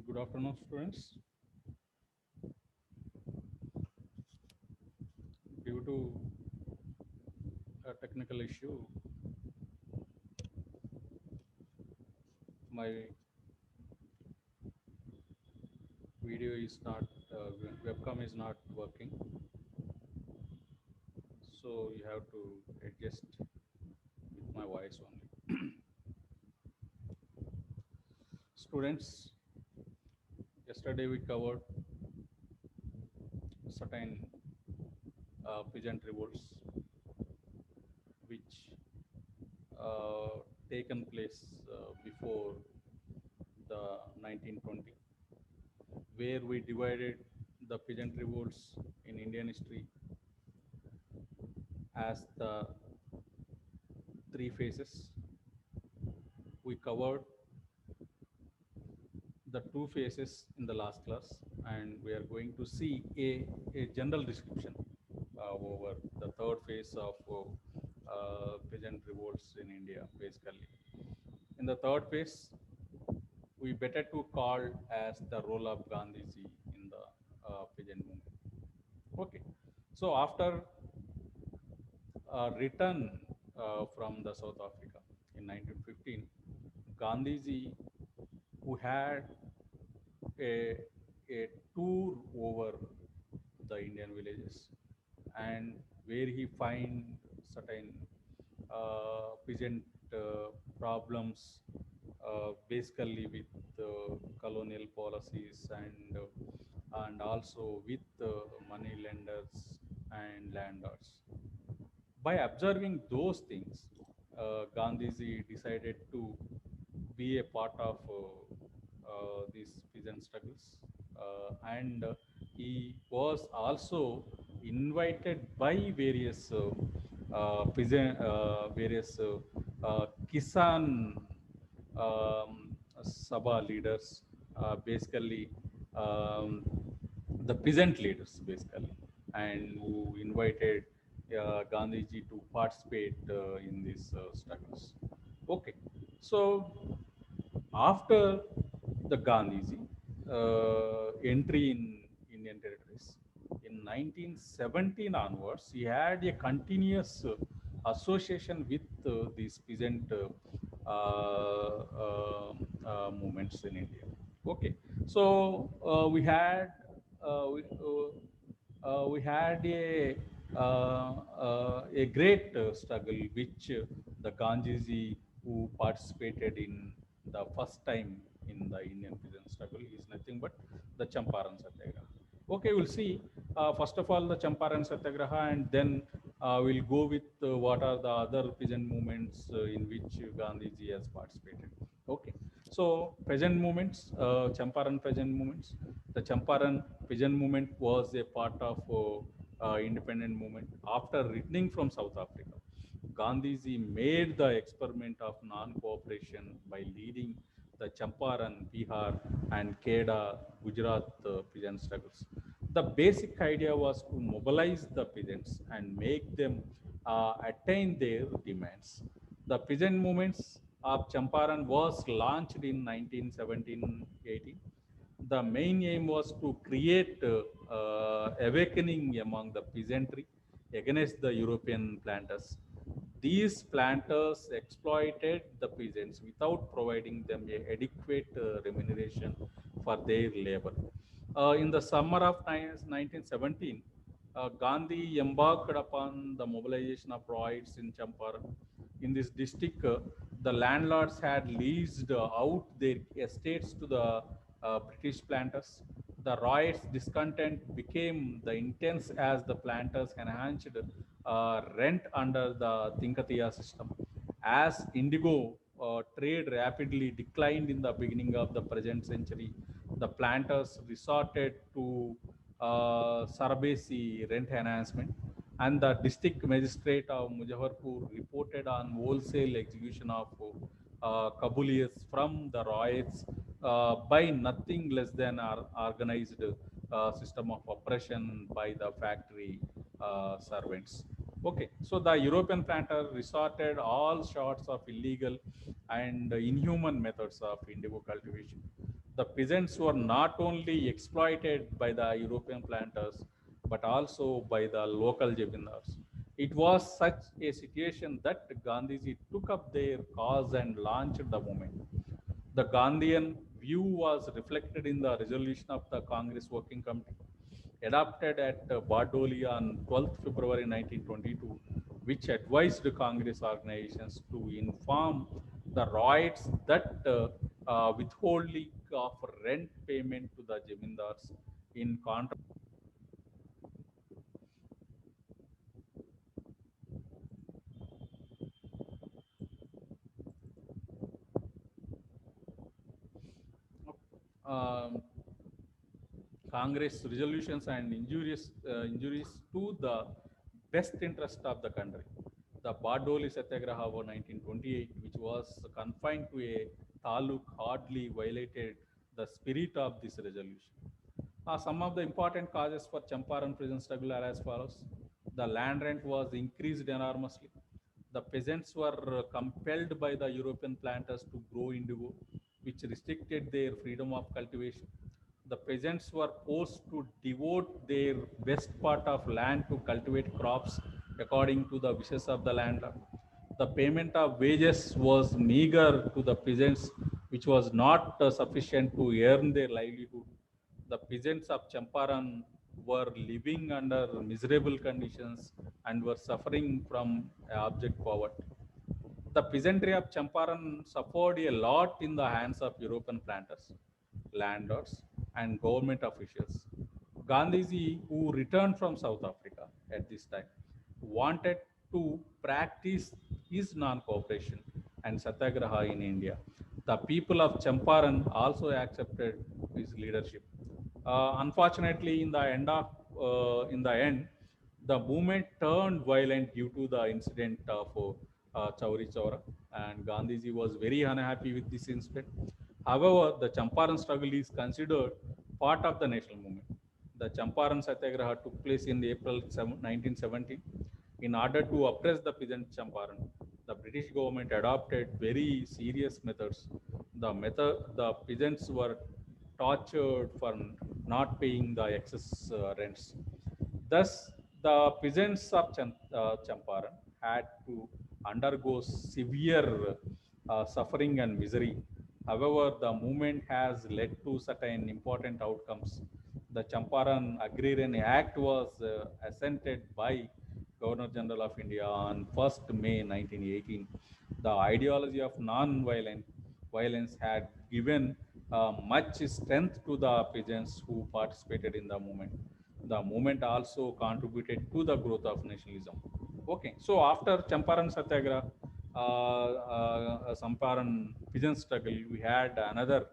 Good afternoon, students. Due to a technical issue, my video is not, webcam is not working. So you have to adjust with my voice only. Students, yesterday we covered certain peasant revolts which uh, taken place before the 1920, where we divided the peasant revolts in Indian history as the three phases. We covered the two phases in the last class, and we are going to see a general description over the third phase of peasant revolts in India, basically. In the third phase, we better to call as the role of Gandhiji in the peasant movement. Okay, so after return from the South Africa in 1915, Gandhiji, who had a, a tour over the Indian villages, and where he find certain peasant problems, basically with colonial policies and also with money lenders and landlords. By observing those things, Gandhiji decided to be a part of these peasant struggles, and he was also invited by various Kisan Sabha leaders, basically um, the peasant leaders, basically, and who invited Gandhiji to participate in these struggles. Okay, so after the Gandhiji entry in Indian territories in 1917 onwards, he had a continuous association with these peasant movements in India. Okay, so we had a great struggle which the Ganjiji, who participated in the first time in the Indian peasant struggle, is nothing but the Champaran Satyagraha. Okay, we'll see. First of all, the Champaran Satyagraha, and then we'll go with what are the other peasant movements in which Gandhiji has participated. Okay, so peasant movements, Champaran peasant movements. The Champaran peasant movement was a part of independent movement. After returning from South Africa, Gandhiji made the experiment of non-cooperation by leading the Champaran, Bihar, and Kheda, Gujarat peasant struggles. The basic idea was to mobilize the peasants and make them attain their demands. The peasant movements of Champaran was launched in 1917-18. The main aim was to create awakening among the peasantry against the European planters. These planters exploited the peasants without providing them a adequate remuneration for their labor. In the summer of 1917, Gandhi embarked upon the mobilization of riots in Champaran. In this district, the landlords had leased out their estates to the British planters. The riots discontent became the intense as the planters enhanced rent under the Tinkatiya system. As indigo trade rapidly declined in the beginning of the present century, the planters resorted to surrogacy rent enhancement, and the district magistrate of Muzaffarpur reported on wholesale execution of Kabulias from the riots by nothing less than organized system of oppression by the factory servants. Okay, so the European planter resorted all sorts of illegal and inhuman methods of indigo cultivation. The peasants were not only exploited by the European planters, but also by the local jemindars. It was such a situation that Gandhiji took up their cause and launched the movement. The Gandhian view was reflected in the resolution of the Congress Working Committee adopted at Bardoli on 12th February 1922, which advised Congress organizations to inform the Ryots that withholding of rent payment to the Jamindars in contrast. Um, Congress resolutions and injuries to the best interest of the country. The Bardoli Satyagraha of 1928, which was confined to a taluk, hardly violated the spirit of this resolution. Some of the important causes for Champaran prison struggle are as follows. The land rent was increased enormously. The peasants were compelled by the European planters to grow indigo, which restricted their freedom of cultivation. The peasants were forced to devote their best part of land to cultivate crops according to the wishes of the landlord. The payment of wages was meager to the peasants, which was not sufficient to earn their livelihood. The peasants of Champaran were living under miserable conditions and were suffering from abject poverty. The peasantry of Champaran suffered a lot in the hands of European planters, landlords, and government officials. Gandhiji, who returned from South Africa at this time, wanted to practice his non cooperation and satyagraha in India. The people of Champaran also accepted his leadership. Unfortunately, in the end, the movement turned violent due to the incident of Chauri Chaura, and Gandhiji was very unhappy with this incident. However, the Champaran struggle is considered part of the national movement. The Champaran Satyagraha took place in April 1917. In order to oppress the peasant Champaran, the British government adopted very serious methods. The peasants were tortured for not paying the excess rents. Thus, the peasants of Champaran had to undergo severe suffering and misery. However, the movement has led to certain important outcomes. The Champaran Agrarian Act was assented by Governor General of India on 1st May 1918. The ideology of non-violent violence had given much strength to the peasants who participated in the movement. The movement also contributed to the growth of nationalism. Okay, so after Champaran Satyagraha, Champaran peasant struggle, we had another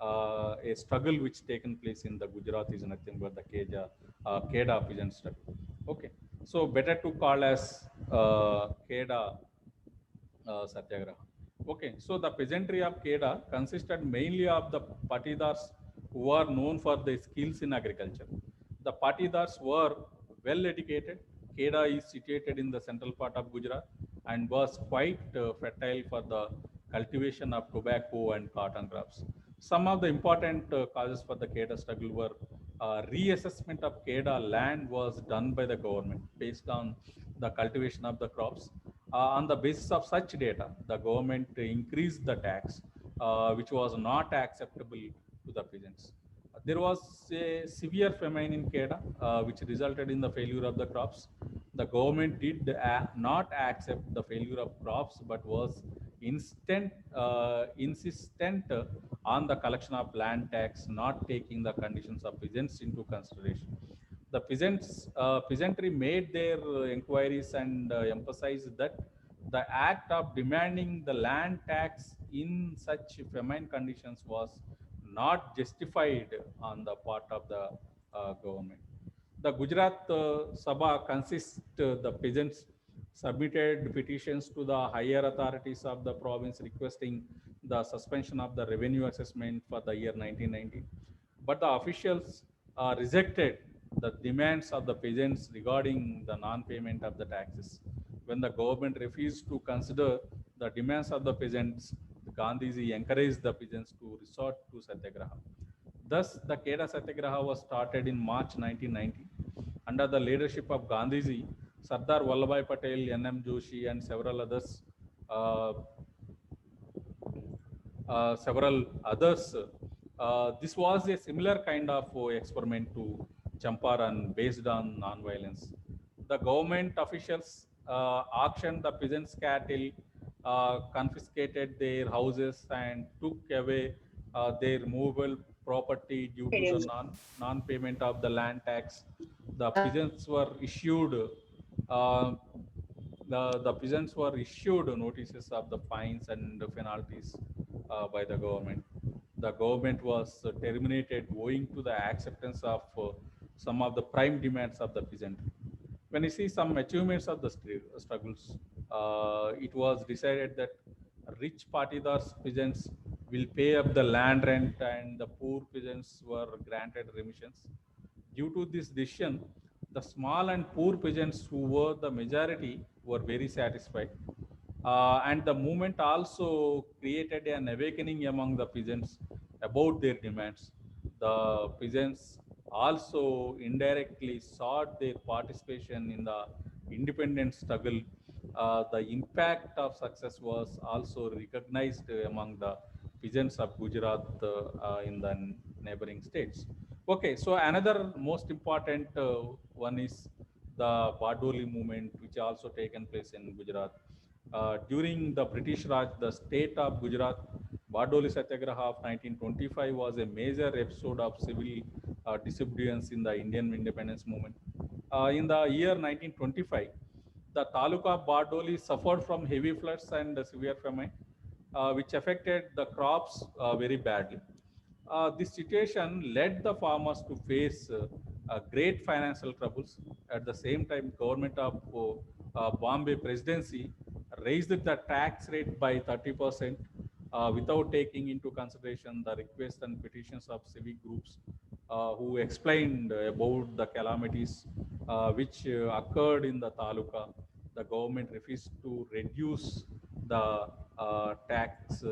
a struggle which taken place in the Gujarat is nothing but the Kheda peasant struggle. Okay, so better to call as Kheda Satyagraha. Okay, so the peasantry of Kheda consisted mainly of the patidars who are known for their skills in agriculture. The patidars were well educated. Kheda is situated in the central part of Gujarat and was quite fertile for the cultivation of tobacco and cotton crops. Some of the important causes for the Kheda struggle were reassessment of Kheda land was done by the government based on the cultivation of the crops. On the basis of such data, the government increased the tax, which was not acceptable to the peasants. There was a severe famine in Kedah, which resulted in the failure of the crops. The government did not accept the failure of crops, but was insistent on the collection of land tax, not taking the conditions of peasants into consideration. The peasantry made their inquiries and emphasized that the act of demanding the land tax in such famine conditions was not justified on the part of the government. The Gujarat Sabha consists the peasants submitted petitions to the higher authorities of the province requesting the suspension of the revenue assessment for the year 1990. But the officials rejected the demands of the peasants regarding the non-payment of the taxes. When the government refused to consider the demands of the peasants, Gandhiji encouraged the peasants to resort to Satyagraha. Thus, the Kheda Satyagraha was started in March 1990 under the leadership of Gandhiji, Sardar Vallabhbhai Patel, N.M. Joshi, and uh, several others. This was a similar kind of experiment to Champaran based on non-violence. The government officials auctioned the peasants' cattle, confiscated their houses, and took away their movable property due to the non-payment of the land tax. The peasants were issued uh, the peasants were issued notices of the fines and the penalties by the government. The government was terminated owing to the acceptance of some of the prime demands of the peasantry. When you see some achievements of the struggles, it was decided that rich partidars peasants will pay up the land rent and the poor peasants were granted remissions. Due to this decision, the small and poor peasants who were the majority were very satisfied. And the movement also created an awakening among the peasants about their demands. The peasants also indirectly sought their participation in the independence struggle. The impact of success was also recognized among the peasants of Gujarat in the neighboring states. Okay, so another most important one is the Bardoli movement, which also taken place in Gujarat. During the British Raj, the state of Gujarat, Bardoli Satyagraha of 1925 was a major episode of civil disobedience in the Indian independence movement. In the year 1925, the Taluka of Bardoli suffered from heavy floods and severe famine, which affected the crops very badly. This situation led the farmers to face great financial troubles. At the same time, government of Bombay Presidency raised the tax rate by 30% without taking into consideration the requests and petitions of civic groups who explained about the calamities which occurred in the taluka. The government refused to reduce the tax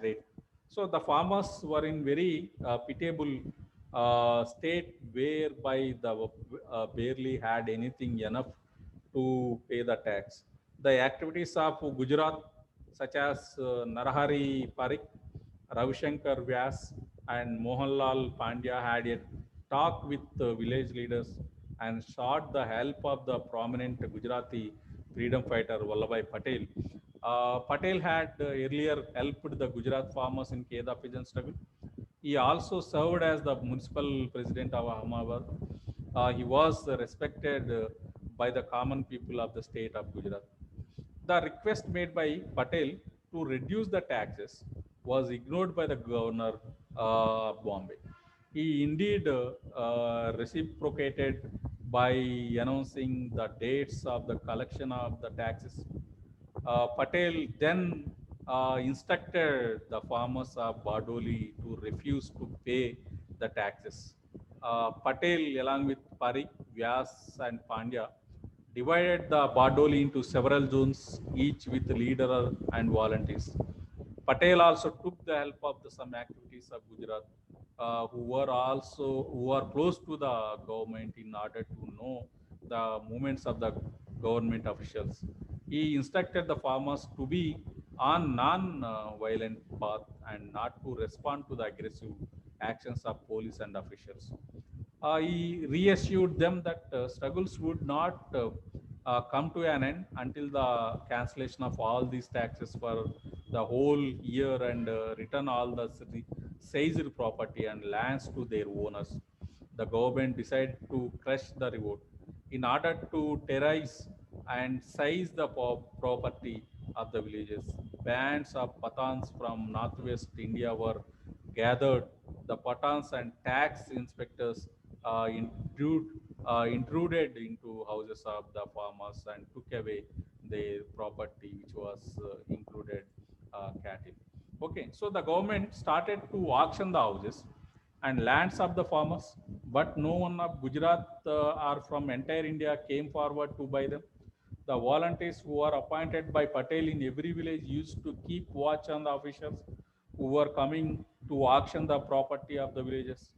rate. So the farmers were in very pitiable state whereby the barely had anything enough to pay the tax. The activities of Gujarat, such as Narahari Parikh, Ravishankar Vyas, and Mohanlal Pandya, had a talk with village leaders and sought the help of the prominent Gujarati freedom fighter Vallabhbhai Patel. Patel had earlier helped the Gujarat farmers in Kheda pigeon struggle. He also served as the municipal president of Ahmedabad. He was respected by the common people of the state of Gujarat. The request made by Patel to reduce the taxes was ignored by the governor of Bombay. He indeed reciprocated by announcing the dates of the collection of the taxes. Patel then instructed the farmers of Bardoli to refuse to pay the taxes. Patel, along with Parikh, Vyas, and Pandya, divided the Bardoli into several zones, each with leader and volunteers. Patel also took the help of some activities of Gujarat, who are close to the government in order to know the movements of the government officials. He instructed the farmers to be on non-violent path and not to respond to the aggressive actions of police and officials. He reassured them that struggles would not come to an end until the cancellation of all these taxes for the whole year and return all the seized property and lands to their owners. The government decided to crush the revolt. In order to terrorize and seize the property of the villages, bands of Pathans from northwest India were gathered. The Pathans and tax inspectors intruded into houses of the farmers and took away their property, which was included cattle. Okay, so the government started to auction the houses and lands of the farmers, but no one of Gujarat or from entire India came forward to buy them. The volunteers who are appointed by Patel in every village used to keep watch on the officials who were coming to auction the property of the villages.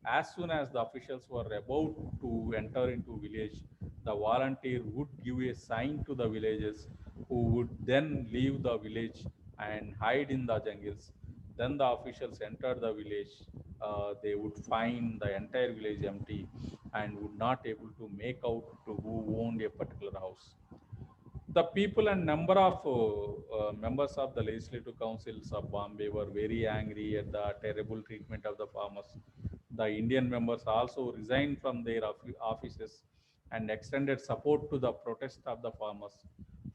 As soon as the officials were about to enter into village, the volunteer would give a sign to the villagers who would then leave the village and hide in the jungles. Then the officials entered the village. They would find the entire village empty and would not able to make out to who owned a particular house. The people and number of members of the legislative councils of Bombay were very angry at the terrible treatment of the farmers. The Indian members also resigned from their offices and extended support to the protest of the farmers.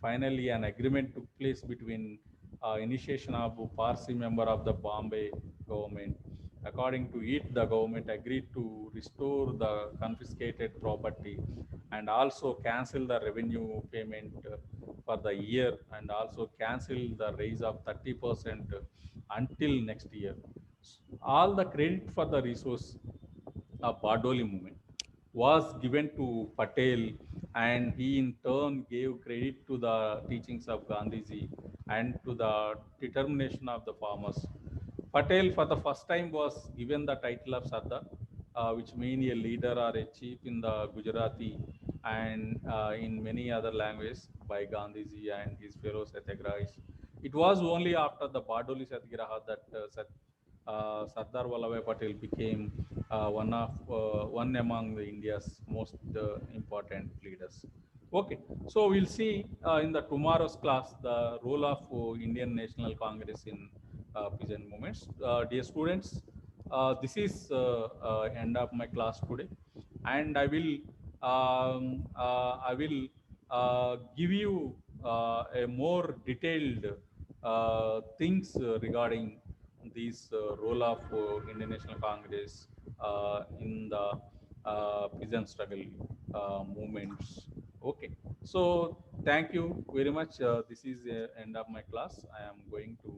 Finally, an agreement took place between initiation of Parsi member of the Bombay government. According to it, the government agreed to restore the confiscated property and also cancel the revenue payment for the year and also cancel the raise of 30% until next year. All the credit for the resource of Bardoli movement was given to Patel, and he in turn gave credit to the teachings of Gandhiji and to the determination of the farmers. Patel, for the first time, was given the title of Sardar, which means a leader or a chief in the Gujarati and in many other languages by Gandhiji and his fellow Satyagrahis. It was only after the Bardoli Satyagraha that Sardar Vallabhbhai Patel became one among the India's most important leaders. Okay, so we'll see in the tomorrow's class the role of Indian National Congress in peasant movements. Dear students, this is end of my class today, and I will give you a more detailed things regarding this role of Indian National Congress in the peasant struggle movements. Okay, so thank you very much. This is the end of my class. I am going to